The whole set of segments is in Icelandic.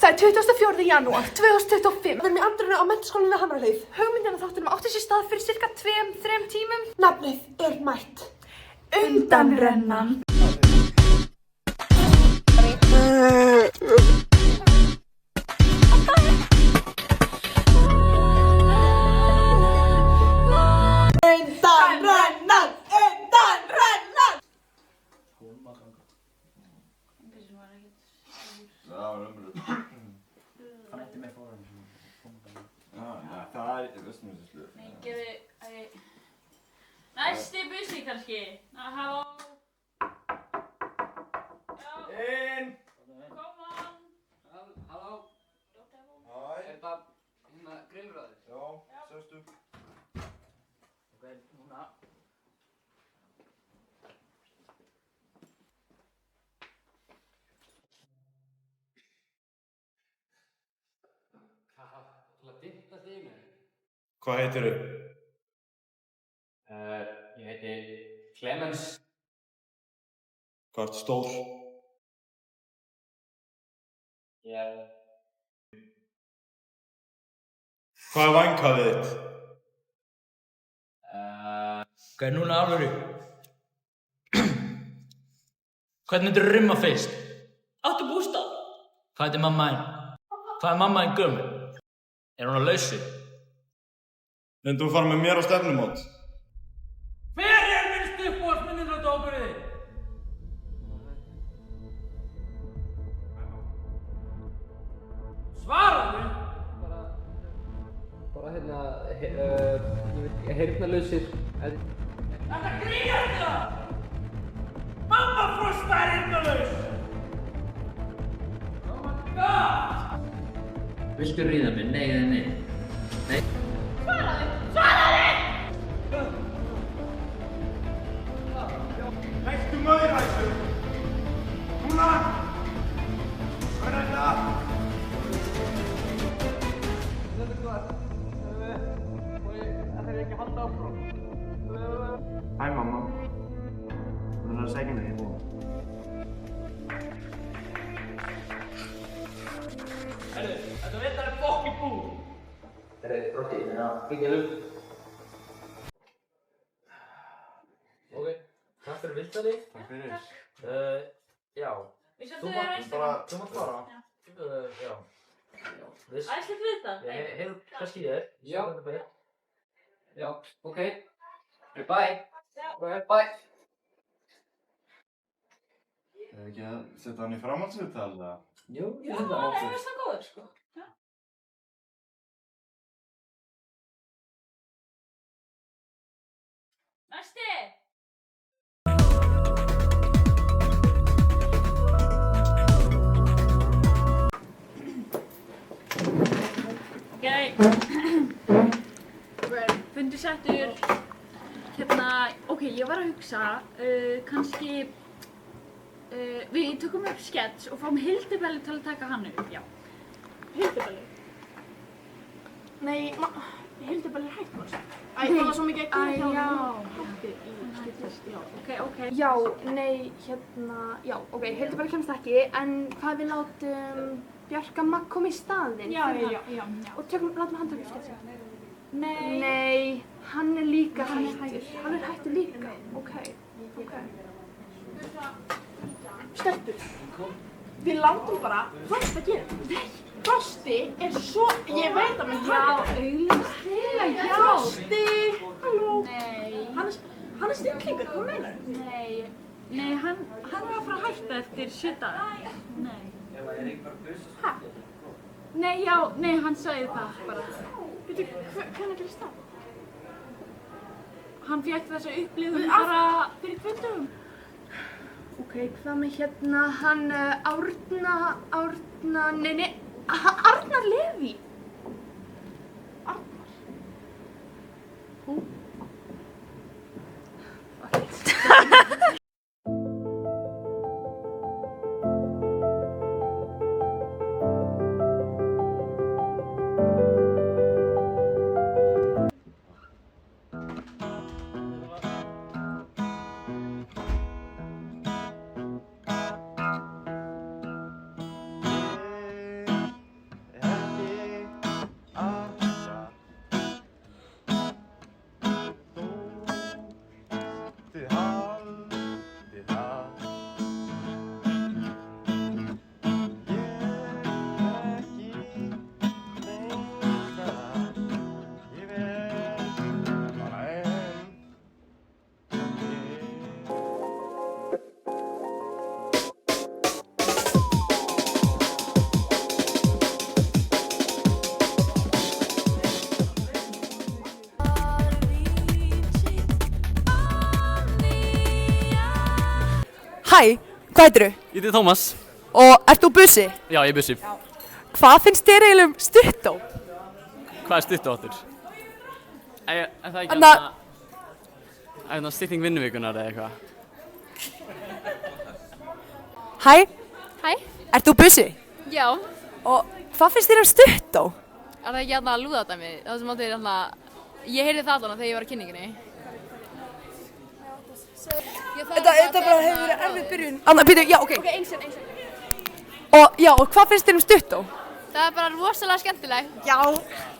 Það er 24. janúar 2025. Við erum í andrunu á Menntaskólanum við Hamrahlíð. Hugmyndin að þáttunum átti sér stað fyrir cirka 2-3 tímum. Nafnið er mætt. Undanrennan. Næsti bussi kannski. Halló. Inn. Come on. Halló. Hæ. Er þetta grillröður? Já, sestu. Ok, núna. Til að dimta stíðinu. Hvað heitirðu? Ég heiti Clemens. Hvað ertu stór? Hvað er vænghafið þitt? Ok, núna alvöru. Hvernig myndirðu rimma fyrst? Áttu bústað? Hvað heitir mamma þín? Hvað er mamma þín gömul? Er hún á lausu? Myndu þú fara með mér á stefnumót? Hver er minnst uppáhaldsminningartókurinn þinn? Svaraðu! Bara hérna, heyrnarlausir. Þetta grínast það! Mamma Frosta er heyrnarlaus! Oh my god! Viltu ríða mig? Nei eða nei? Nei. Hættu maðuræssu! Núna! Hvað er þetta? Það er ekki að halda áfram. Hæ mamma. Þú er að segja mig í búin. Herru, þetta veitar er fokki bú! Brotti, ekki lug. Ok, takk fyrir vildari. Takk fyrir. Já. Við sendum þér á Instagram. Þú mátt fara. Já. Æslegt við þetta? Ég heyr kannski ég er. Já. Já, ok. Bye. Bye. Hefur ekki að setja hann í framhaldsviðtal eða? Jú, Já, það er það góður sko. Já. Næsti! Ok. Fundur settur. Hérna, ok, ég var að hugsa, kannski, við tökum upp skets og fáum Hildibellu til að taka hann upp, já. Hildibellu? Nei, Hildibellu er hægt varst. Það var svo mikið að gera hjá hún. Hætti í skiptist, já. Ok. Já, nei, já, ok, Hildibellu kemst ekki, en hvað við látum Bjarka Magg koma í staðinn? Já. Og látum hann taka upp sketsi. Nei. Nei, hann er líka hættur. Hann er hættur líka. Ok. Stelpur, við látum bara Frosta gera þetta. Nei, Frosti er svo, ég veit að mér taka þetta. Augljóslega, Frosti, halló. Nei. Hann er snillingur, hvað meinar þú? Nei, hann er að fara að hætta eftir 7 daga. Nei. Hæ? Nei, hann sagði það bara. Veitu, hvernig gerist það? Hann fékk þessa upplifun bara fyrir 2 dögum. Ok, hvað með hann Arnar Leví? Arnar? Hú? Hvað heitirðu? Ég heiti Tómas. Og ert þú bussi? Já, ég er bussi. Hvað finnst þér eiginlega um stuttó? Hvað er stuttuáttur? Er það ekki Anna- stytting vinnuvíkunar eða eitthvað? Hæ, Hæ? ert þú bussi? Já, Og hvað finnst þér um stuttó? er það ekki hérna lúðadæmi? Það sem áttir hérna, ég heyrði það allan þegar ég var á kynningunni. Þetta bara hefur verið erfið byrjun. Anna, býtu, já, ok. Ok, eins og. Og hvað finnst þér um stuttó? Það er bara rosalega skemmtilegt. Já.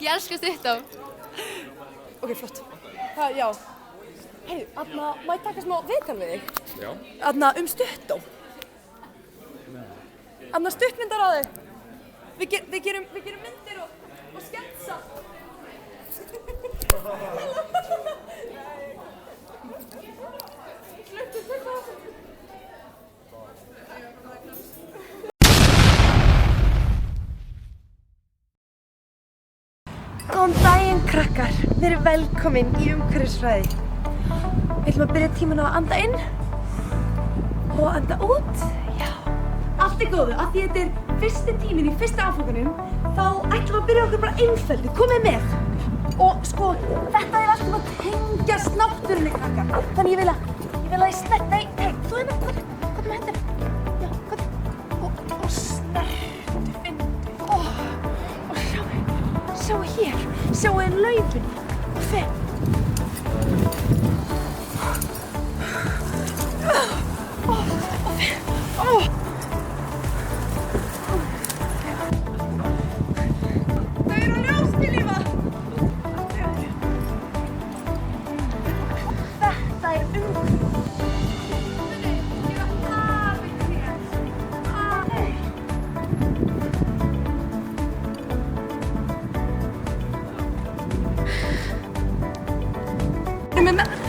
Ég elska stuttó. Ok, flott. Já. Heyrðu, Anna, má ég taka smá viðtal við þig? Já. Anna, stuttó. Anna, stuttmyndar á þig. Við gerum myndir og sketsa. Góðan daginn, krakkar. Verið velkomin í umhverfisfræði. Við ætlum að byrja tímann á að anda inn og anda út. Já. Allt er góðu. Af því þetta er fyrsti tíminn í fyrsta áfanganum, þá ætlum við að byrja okkur bara einföldu. Komið með. Og sko, þetta er allt að tengjast náttúrunni, krakkar. Þannig ég vil að þið snert. Nei, þú með hendur. Já, hvað? Og snertu, fyndu. Og sjáu hér. Sjáu laufin. Og finn. Þau eru að ljóstillífa. Þetta er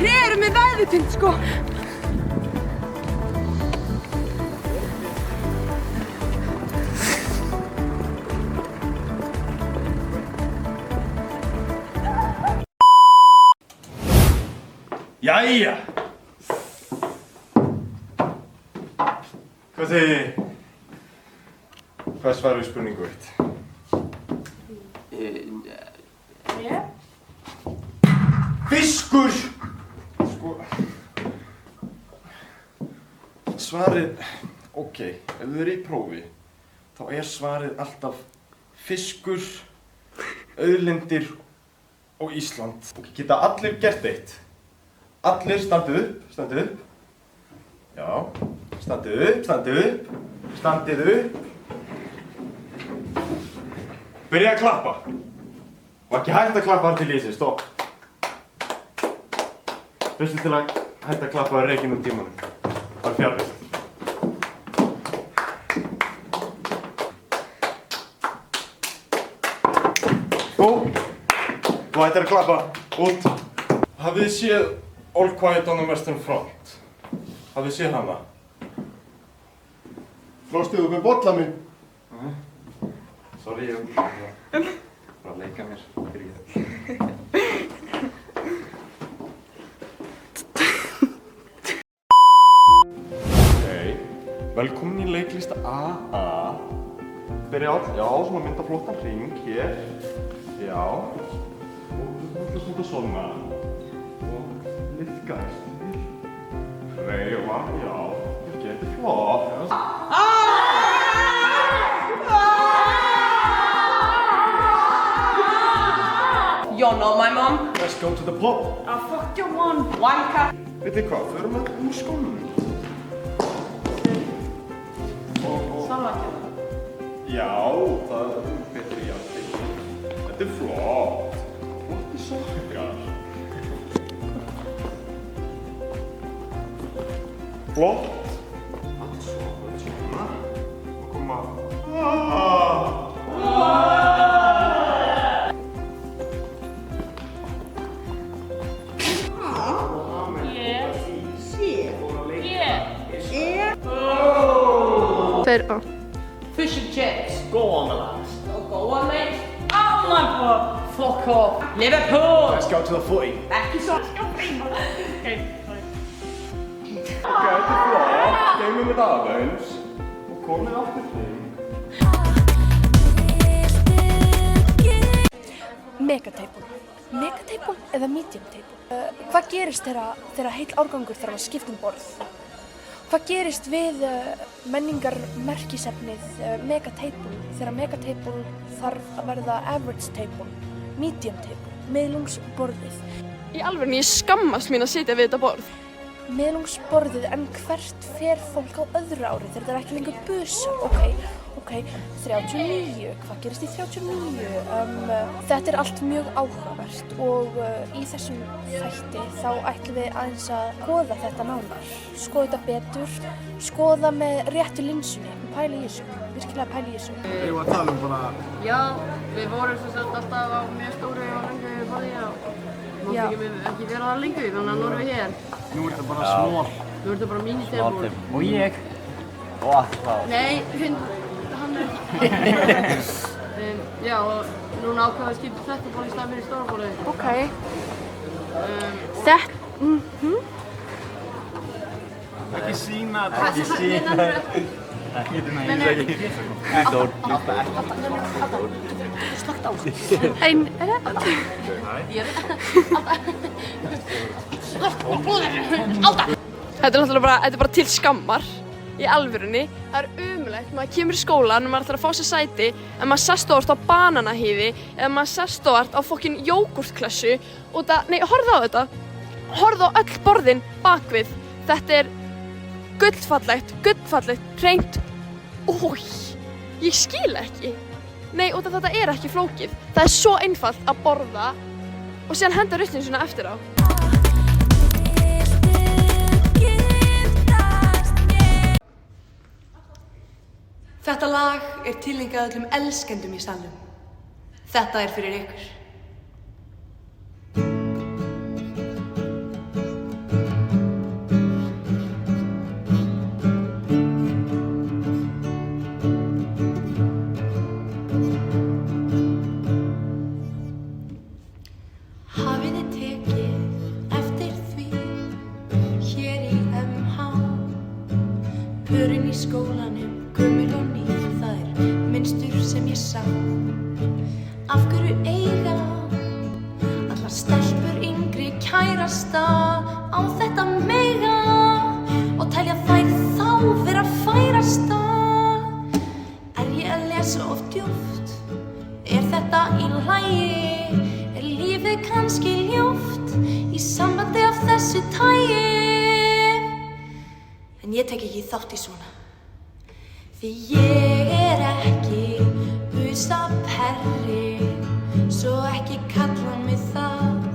Þið eru með veðvitund, sko. Jæja! Hvað segið þið? Hvað svarið spurningu eitt? Fiskur! Sko... Svarið... Ok, ef þið eru í prófi, þá er svarið alltaf fiskur, auðlindir og Ísland. Geta allir gert eitt? Allir standið upp. Já, standið upp. Standið upp. Byrja að klappa. Og ekki hægt að klappa þar til í þessu, stopp. Fyrstu til að hægt að klappa reikinn úr tímanum. Það er fjarrið. Þú hættir að klappa. Út. Hafið þið séð All Quiet on the Western Front? Hafið þið séð hana? Flóstuðu upp með bolla minn? Sorry, ég var að leika mér. Velkomin í leiklista AA. Byrja á, já, svona mynda flottan hring hér. Já. Og þetta svona. Og liðka eftir. Hreyfa, já. Þetta er flott. You know my mom? Let's go to the pub. Oh, fuck you one. Wanka. Vitið hvað, förum við úr skónum. Samakjörna. Já, það er betri í allt. Þetta er flott. Flotti sokkar. Flott. Allt svona. Og koma. Fish and chips. Go on, the lads. Oh, go on, mate. Oh, my God. Fuck off. Liverpool. Let's go to the footy. Back you so. Þetta er flott. Gleymið þetta aðeins og komið aftur heim. Megatable. Megatable eða medium table? Hvað gerist þegar heill árgangur þarf að skipta borð? Hvað gerist við menningarmerkisefnið megatable þegar megatable þarf að verða average table, medium table, miðlungsborðið? Í alvörunni, ég skammast mín að sitja við þetta borð. Miðlungsborðið, en hvert fer fólk á öðru ári þegar það er ekki lengur busar? Ok, 39, hvað gerist í 39? Þetta er allt mjög áhugavert og í þessum þætti þá ætlum við aðeins að skoða þetta nánar, skoða þetta betur, skoða með réttu linsunni, pæla í þessu, virkilega pæla í þessu. Við varum að tala bara... Já, við vorum sem sagt alltaf á mjög stóru og lengu borði og máttum ekki vera það lengu, þannig að nú erum við hér. Nú er þetta bara smól. Nú er þetta bara mini-table. Og ég. Og alltaf. Nei, hann er ekki. Já, og núna ákveðum við að skipa þetta ból í stað fyrir stóra bólið. Ok. Þetta... Ekki sína þetta. Ekki sína þetta. Ekki þetta. Slagt á. Ein... Þetta er náttúrulega bara til skammar. Í alvörunni, það er ömurlegt, maður kemur í skólan og maður ætlar að fá sér sæti en maður sest óvart á bananahýði eða maður sest óvart á fokkin jógúrtklessu og nei, horfðu á þetta. Horfðu á öll borðin bakvið. Þetta er gullfallegt, hreint. Ói, ég skil ekki. Nei, og þetta er ekki flókið. Það er svo einfalt að borða og síðan henda ruslinu svona eftir á. Þetta lag er tilengað öllum elskendum í salnum. Þetta er fyrir ykkur. Hafið þið tekið eftir því hér í MH? Pörin í skólanum, gömul og ný, það er mynstur sem ég sá. Af hverju eiga allar stelpur yngri kærasta á þetta mega og telja þær þá vera færasta? Er ég að lesa of djúpt? Er þetta í lagi? Er lífið kannski ljúft í sambandi af þessu tagi? En ég tek ekki þátt í svona. Því ég er ekki busaperri, svo ekki kalla mig það.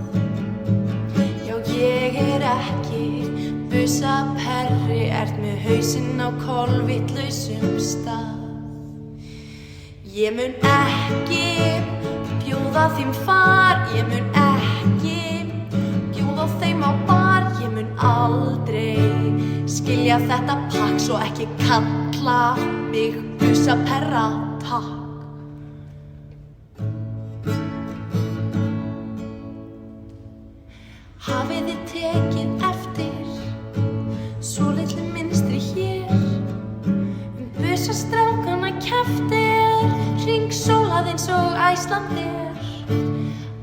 Já, ég er ekki busaperri, ert með hausinn á kolvitlausum stað. Ég mun ekki bjóða þeim far, ég mun ekki bjóða þeim á bar, ég mun aldrei skilja þetta pakk, svo ekki kalla mig busaperra, takk. Hafið þið tekið eftir svolitlu mynstri hér busastrákana keftir hringsólað eins og Æslandir?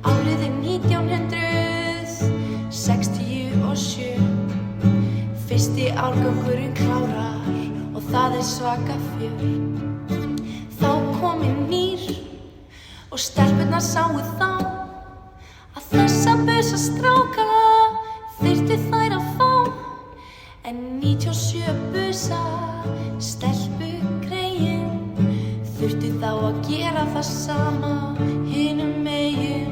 Árið er 1967. Fyrsti árgangurinn klárar og það er svaka fjör. Þá kominn nýr og stelpurnar sáu þá að þessa busastráka þyrftu þær að fá. En 97 busa stelpugreyin þurfti þá að gera það sama hinum megin.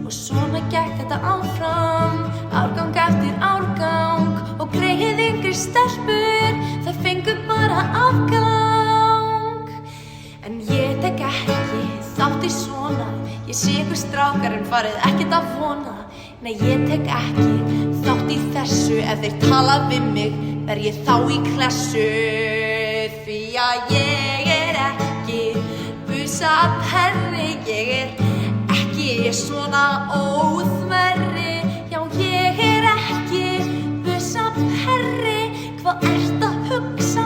Og svona gekk þetta áfram, árgang eftir árgang, og greyið yngri stelpur, þær fengu bara afgang. En ég tek ekki þátt í svona, ég sé ykkur strákar en farið ekkert að vona. Nei, ég tek ekki þátt í þessu, ef þeir tala við mig, verð ég þá í klessu. Því að ég er ekki busaperri, ég er svona óþverri. Já, ég er ekki busaperri, hvað ert að hugsa?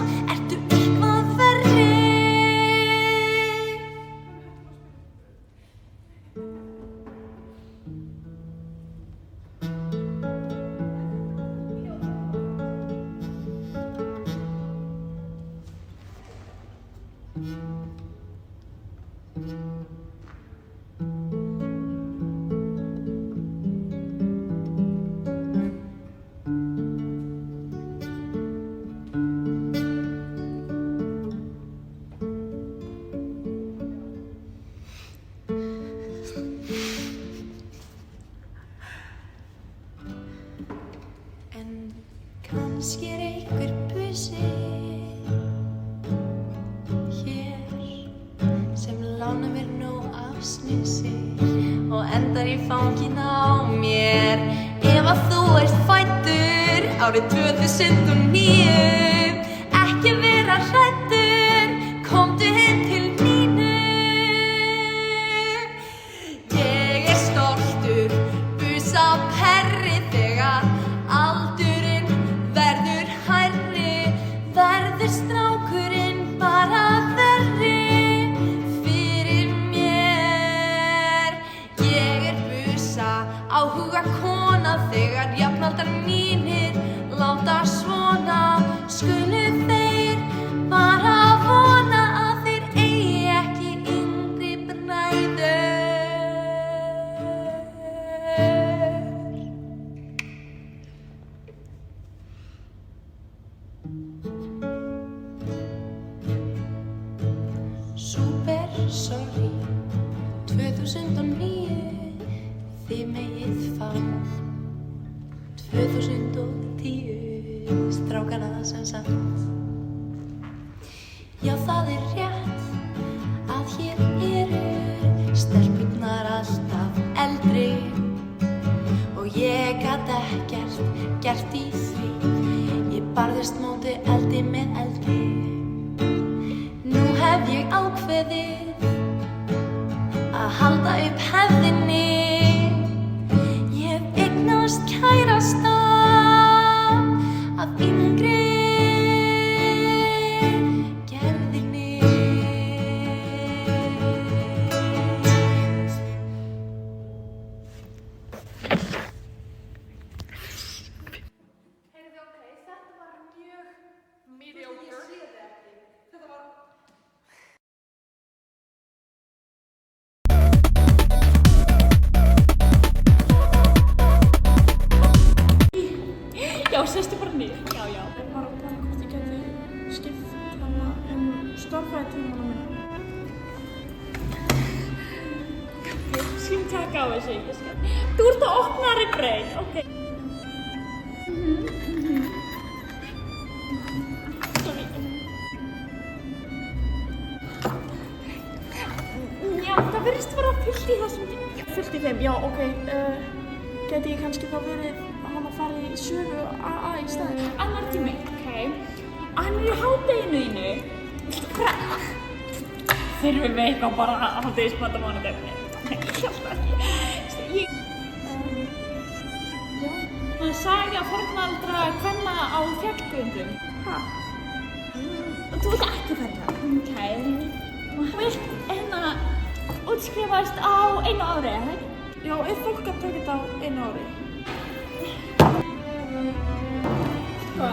En kannski einhver busi hér sem lánar mér nóg af snusi og endar í fanginu á mér. Ef að þú ert fæddur árið 2009, ekki vera hræddur, komdu heim til mínu. Ég stoltur busaperri þegar aldurinn verður hærri, verður strákurinn bara verri fyrir mér. Ég busa áhuga kona þegar jafnaldrar mínir láta svona, skulu þeir bara vona að þeir eigi ekki yngri bræður. Super sorry 2009, þið megið fá 2010 strákana sem sagt. Já, það er rétt að hér eru stelpurnar alltaf eldri og ég gat ekkert gert í því. Ég barðist móti eldi með eldi. Nú hef ég ákveðið að halda upp hefðinni. Ég hef eignast kærasta af yngri gerðinni. Heyrðu, ok, þetta var mjög mediocre. Ég sé þetta ekki. Þetta var... Já, sestu bara niður. Já, já. Ég var að pæla hvort ég gæti skipt hana stærðfræðitímana minna. Ég skal taka á þessu, ég skal. Þú ert að opna þér brain, ok. Sorry. Já, það virðist vera fullt í þessum. Fullt í þeim, já, ok. Gæti ég kannski þá verið að fara í sögu AA í staðinn? Annar tími, ok. Hann er í hádeginu þínu. Þurfum við eitthvað bara hádegismat á mánudaginn? Nei, ég held ekki. Já. Það er saga fornaldra kvenna á fjallgöngum. Hæ? Þú vilt ekki fara það? Ok. Þú vilt útskrifast á 1 ári, eða ekki? Já, ef fólk að taka þetta á 1 ári. Sko,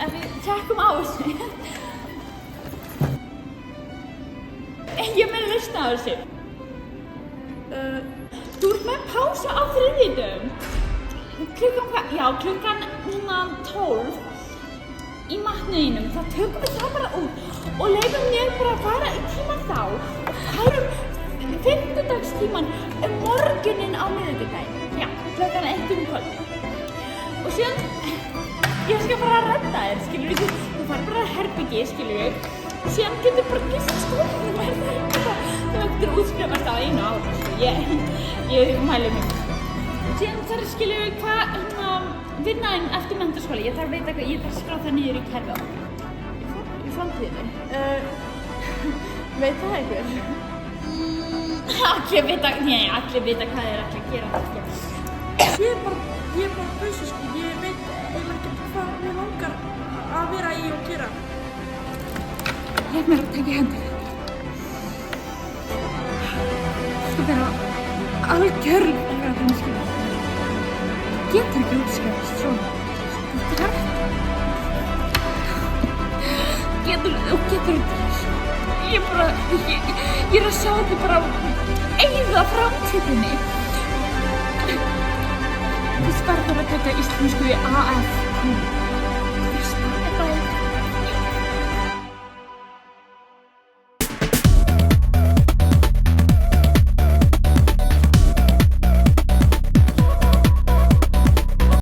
ef við tjekkum á þessu. Ég með lausna á þessu. Þú ert með pása á þriðjudögum. Klukkan hvað? Já, klukkan 12 í matnum. Það tökum við það bara út og leifum mér bara að fara í tíma þá. Hærum 5-dagstíman morguninn á miðvikudaginn. Já, klukkan 1 kvöld. Og síðan, ég skal bara að redda þér, skilur þú? Þú fara bara að herbyggi, skilur við. Síðan getur bara gist skólum með það. Þú getur útskrifast á 1 ári, sko. Ég mæli mig. Síðan þarf, skilur við, hvað vinnaðinn eftir menntaskóla. Ég þarf að vita hvað, ég þarf að skrá það niður í kerfið. Í framtíðinni? Veit það einhver? Allir vita hvað þeir eru allir að gera. Ég er bara bauðsum, sko. Ég veit eiginlega ekki hvað mér langar að vera í og gera. Lef mér að taka í hendur. Þú vera algjörlega hreinskilin. Þú getur ekki útskrifast svona. Þú þarft. Þú getur ekki. ég er að sjá þig bara eyða framtíðinni. Þú verður að taka íslensku í AFQ.